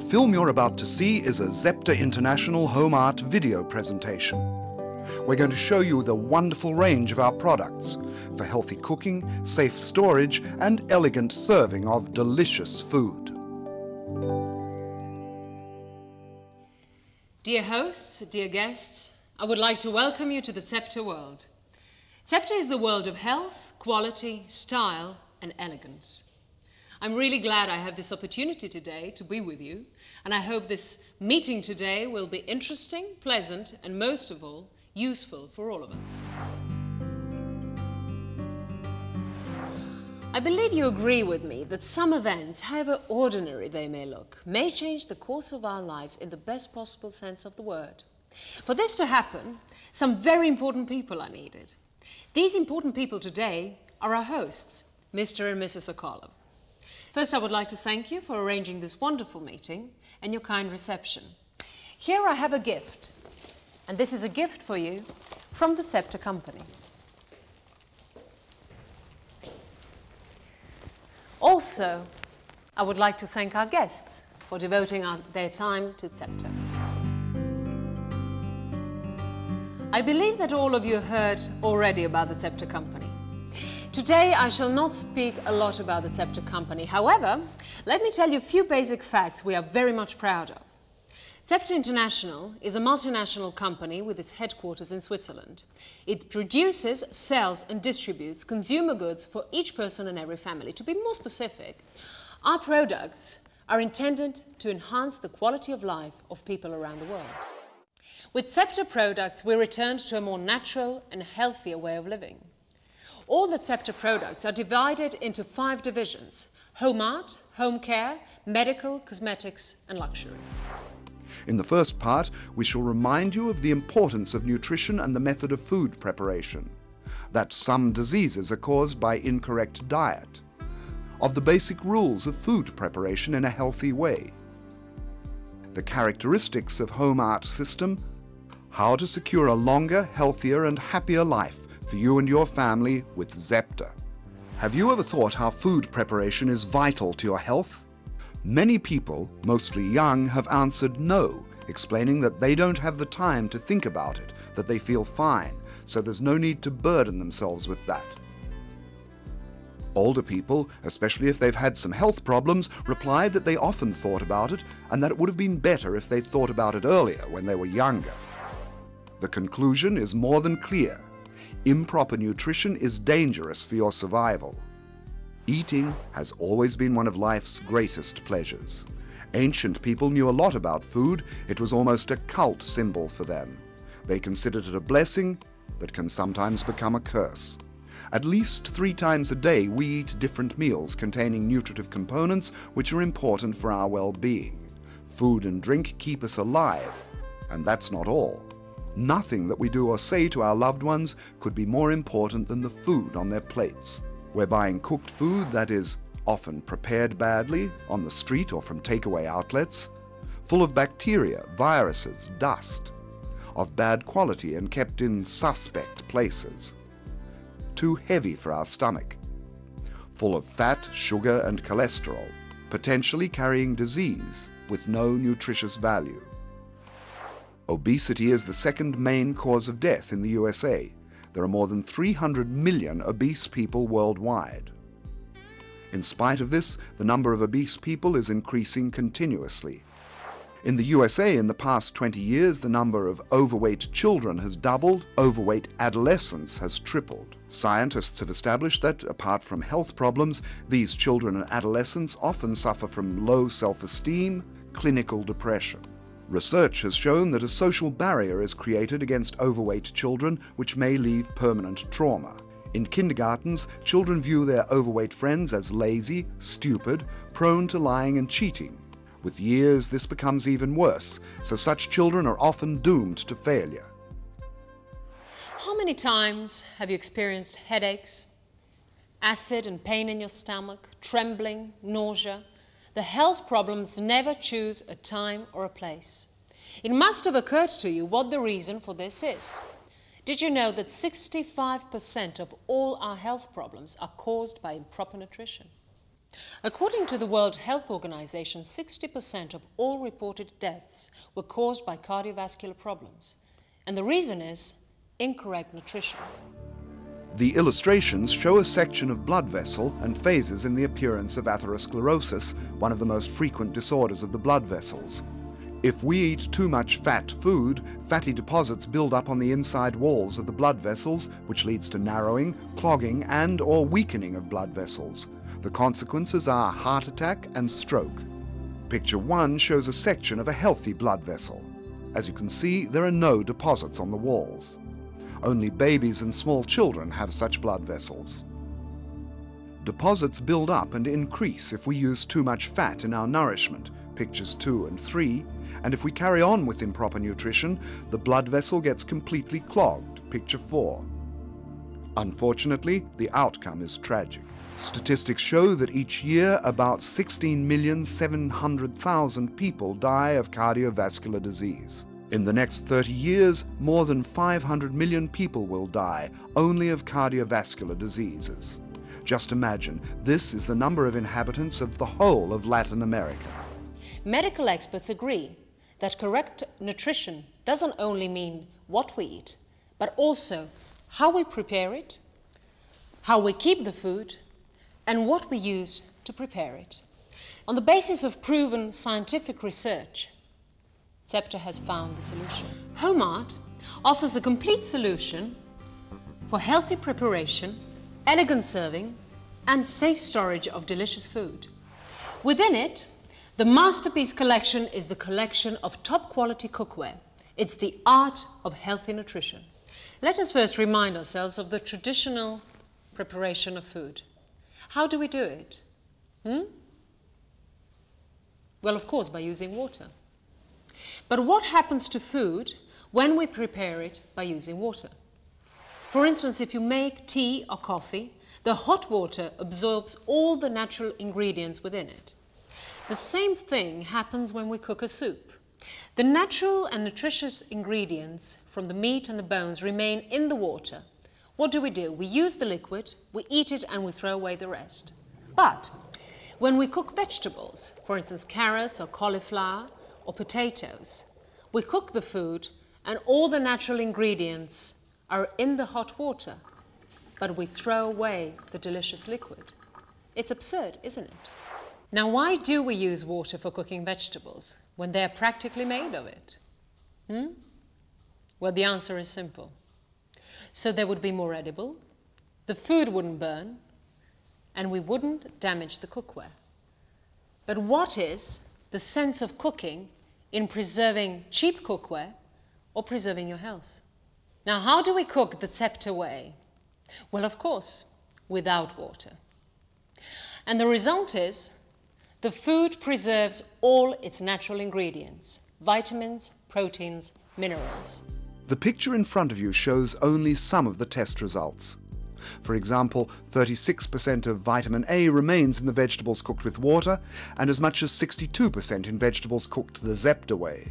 film you're about to see is a Zepter International Home Art video presentation. We're going to show you the wonderful range of our products for healthy cooking, safe storage, and elegant serving of delicious food. Dear hosts, dear guests, I would like to welcome you to the Zepter world. Zepter is the world of health, quality, style, and elegance. I'm really glad I have this opportunity today to be with you, and I hope this meeting today will be interesting, pleasant, and most of all, useful for all of us. I believe you agree with me that some events, however ordinary they may look, may change the course of our lives in the best possible sense of the word. For this to happen, some very important people are needed. These important people today are our hosts, Mr. and Mrs. Sokolov. First, I would like to thank you for arranging this wonderful meeting and your kind reception. Here I have a gift, and this is a gift for you from the Zepter company. Also, I would like to thank our guests for devoting their time to Zepter. I believe that all of you heard already about the Zepter company. Today, I shall not speak a lot about the Zepter company. However, let me tell you a few basic facts we are very much proud of. Zepter International is a multinational company with its headquarters in Switzerland. It produces, sells, and distributes consumer goods for each person and every family. To be more specific, our products are intended to enhance the quality of life of people around the world. With Zepter products, we returned to a more natural and healthier way of living. All the Zepter products are divided into 5 divisions: home art, home care, medical, cosmetics, and luxury. In the first part, we shall remind you of the importance of nutrition and the method of food preparation, that some diseases are caused by incorrect diet, of the basic rules of food preparation in a healthy way, the characteristics of home art system, how to secure a longer, healthier, and happier life for you and your family with Zepter. Have you ever thought how food preparation is vital to your health? Many people, mostly young, have answered no, explaining that they don't have the time to think about it, that they feel fine, so there's no need to burden themselves with that. Older people, especially if they've had some health problems, replied that they often thought about it and that it would have been better if they thought about it earlier when they were younger. The conclusion is more than clear. Improper nutrition is dangerous for your survival. Eating has always been one of life's greatest pleasures. Ancient people knew a lot about food. It was almost a cult symbol for them. They considered it a blessing that can sometimes become a curse. At least 3 times a day we eat different meals containing nutritive components which are important for our well-being. Food and drink keep us alive, and that's not all. Nothing that we do or say to our loved ones could be more important than the food on their plates. We're buying cooked food that is often prepared badly on the street or from takeaway outlets, full of bacteria, viruses, dust, of bad quality and kept in suspect places, too heavy for our stomach, full of fat, sugar, and cholesterol, potentially carrying disease with no nutritious value. Obesity is the second main cause of death in the USA. There are more than 300 million obese people worldwide. In spite of this, the number of obese people is increasing continuously. In the USA, in the past 20 years, the number of overweight children has doubled, overweight adolescents has tripled. Scientists have established that, apart from health problems, these children and adolescents often suffer from low self-esteem, clinical depression. Research has shown that a social barrier is created against overweight children, which may leave permanent trauma. In kindergartens, children view their overweight friends as lazy, stupid, prone to lying and cheating. With years, this becomes even worse, so such children are often doomed to failure. How many times have you experienced headaches, acid and pain in your stomach, trembling, nausea? The health problems never choose a time or a place. It must have occurred to you what the reason for this is. Did you know that 65% of all our health problems are caused by improper nutrition? According to the World Health Organization, 60% of all reported deaths were caused by cardiovascular problems. And the reason is incorrect nutrition. The illustrations show a section of blood vessel and phases in the appearance of atherosclerosis, one of the most frequent disorders of the blood vessels. If we eat too much fat food, fatty deposits build up on the inside walls of the blood vessels, which leads to narrowing, clogging, and/or weakening of blood vessels. The consequences are heart attack and stroke. Picture 1 shows a section of a healthy blood vessel. As you can see, there are no deposits on the walls. Only babies and small children have such blood vessels. Deposits build up and increase if we use too much fat in our nourishment, pictures 2 and 3, and if we carry on with improper nutrition, the blood vessel gets completely clogged, picture 4. Unfortunately, the outcome is tragic. Statistics show that each year about 16,700,000 people die of cardiovascular disease. In the next 30 years, more than 500 million people will die only of cardiovascular diseases. Just imagine, this is the number of inhabitants of the whole of Latin America. Medical experts agree that correct nutrition doesn't only mean what we eat, but also how we prepare it, how we keep the food, and what we use to prepare it. On the basis of proven scientific research, Scepter has found the solution. HomeArt offers a complete solution for healthy preparation, elegant serving, and safe storage of delicious food. Within it, the Masterpiece Collection is the collection of top-quality cookware. It's the art of healthy nutrition. Let us first remind ourselves of the traditional preparation of food. How do we do it? Well, of course, by using water. But what happens to food when we prepare it by using water? For instance, if you make tea or coffee, the hot water absorbs all the natural ingredients within it. The same thing happens when we cook a soup. The natural and nutritious ingredients from the meat and the bones remain in the water. What do? We use the liquid, we eat it, and we throw away the rest. But when we cook vegetables, for instance carrots or cauliflower or potatoes, we cook the food and all the natural ingredients are in the hot water, but we throw away the delicious liquid. It's absurd, isn't it? Now, why do we use water for cooking vegetables when they're practically made of it? Well, the answer is simple. So they would be more edible, the food wouldn't burn, and we wouldn't damage the cookware. But what is the sense of cooking in preserving cheap cookware or preserving your health? Now, how do we cook the Scepter way? Well, of course, without water. And the result is the food preserves all its natural ingredients, vitamins, proteins, minerals. The picture in front of you shows only some of the test results. For example, 36% of vitamin A remains in the vegetables cooked with water, and as much as 62% in vegetables cooked the Scepter way.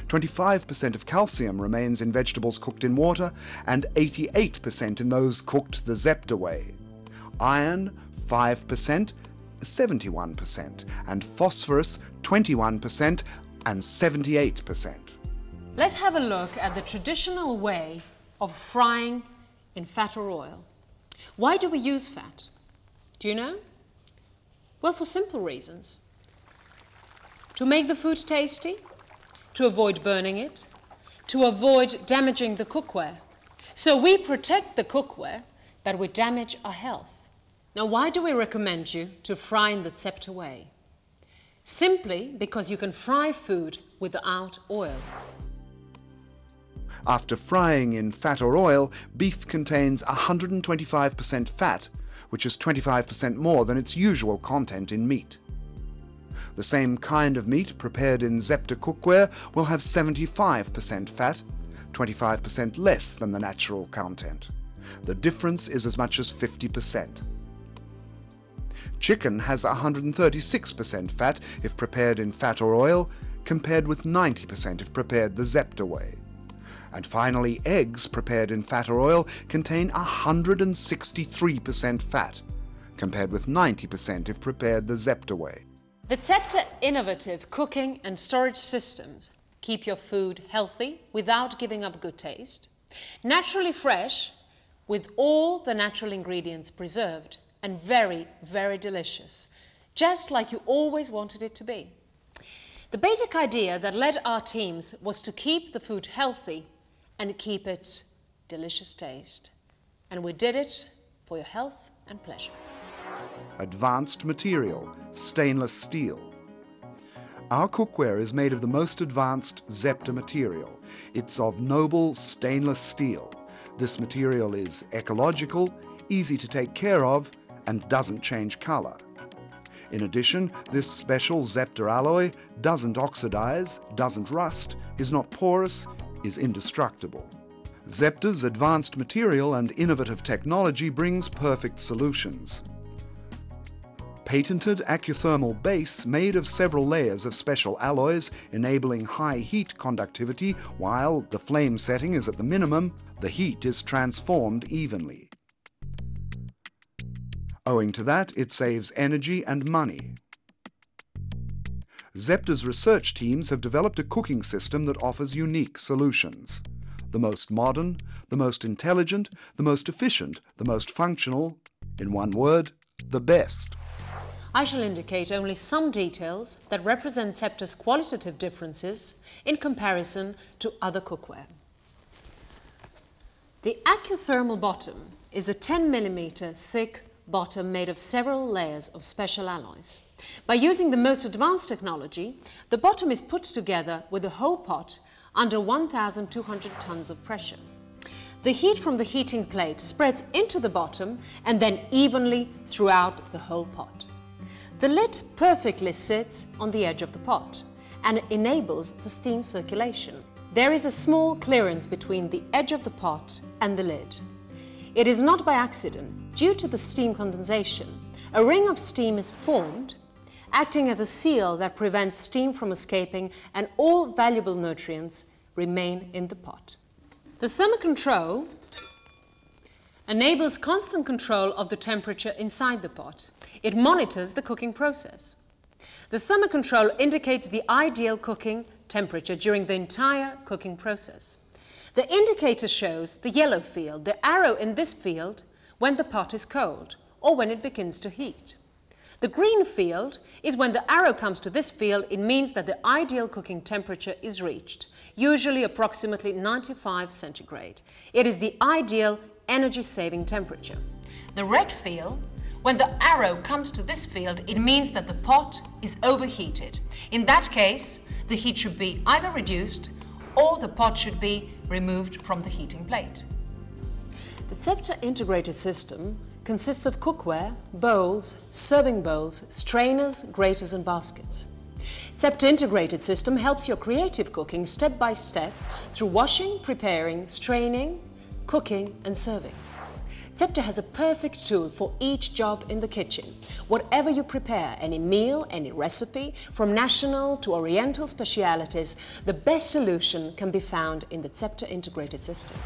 25% of calcium remains in vegetables cooked in water, and 88% in those cooked the Scepter way. Iron, 5%, 71%, and phosphorus, 21%, and 78%. Let's have a look at the traditional way of frying in fat or oil. Why do we use fat? Do you know? Well, for simple reasons. To make the food tasty, to avoid burning it, to avoid damaging the cookware. So we protect the cookware, but we damage our health. Now, why do we recommend you to fry in the Scepter way? Simply because you can fry food without oil. After frying in fat or oil, beef contains 125% fat, which is 25% more than its usual content in meat. The same kind of meat prepared in Scepter cookware will have 75% fat, 25% less than the natural content. The difference is as much as 50%. Chicken has 136% fat if prepared in fat or oil, compared with 90% if prepared the Scepter way. And finally, eggs prepared in fat or oil contain 163% fat, compared with 90% if prepared the Zepter way. The Zepter innovative cooking and storage systems keep your food healthy without giving up good taste, naturally fresh with all the natural ingredients preserved, and very, very delicious, just like you always wanted it to be. The basic idea that led our teams was to keep the food healthy and keep its delicious taste. And we did it for your health and pleasure. Advanced material, stainless steel. Our cookware is made of the most advanced Zepter material. It's of noble stainless steel. This material is ecological, easy to take care of, and doesn't change color. In addition, this special Zepter alloy doesn't oxidize, doesn't rust, is not porous, is indestructible. Zepter's advanced material and innovative technology brings perfect solutions. Patented acuthermal base made of several layers of special alloys enabling high heat conductivity while the flame setting is at the minimum, the heat is transformed evenly. Owing to that, it saves energy and money. Zepter's research teams have developed a cooking system that offers unique solutions. The most modern, the most intelligent, the most efficient, the most functional, in one word, the best. I shall indicate only some details that represent Zepter's qualitative differences in comparison to other cookware. The acuthermal bottom is a 10 mm thick bottom made of several layers of special alloys. By using the most advanced technology, the bottom is put together with the whole pot under 1,200 tons of pressure. The heat from the heating plate spreads into the bottom and then evenly throughout the whole pot. The lid perfectly sits on the edge of the pot and enables the steam circulation. There is a small clearance between the edge of the pot and the lid. It is not by accident. Due to the steam condensation, a ring of steam is formed, acting as a seal that prevents steam from escaping and all valuable nutrients remain in the pot. The thermal control enables constant control of the temperature inside the pot. It monitors the cooking process. The thermal control indicates the ideal cooking temperature during the entire cooking process. The indicator shows the yellow field, the arrow in this field, when the pot is cold or when it begins to heat. The green field is when the arrow comes to this field, it means that the ideal cooking temperature is reached, usually approximately 95 centigrade. It is the ideal energy-saving temperature. The red field, when the arrow comes to this field, it means that the pot is overheated. In that case, the heat should be either reduced or the pot should be removed from the heating plate. The Zepter integrated system consists of cookware, bowls, serving bowls, strainers, graters and baskets. Zepter integrated system helps your creative cooking step by step through washing, preparing, straining, cooking and serving. Zepter has a perfect tool for each job in the kitchen. Whatever you prepare, any meal, any recipe, from national to oriental specialities, the best solution can be found in the Zepter integrated system.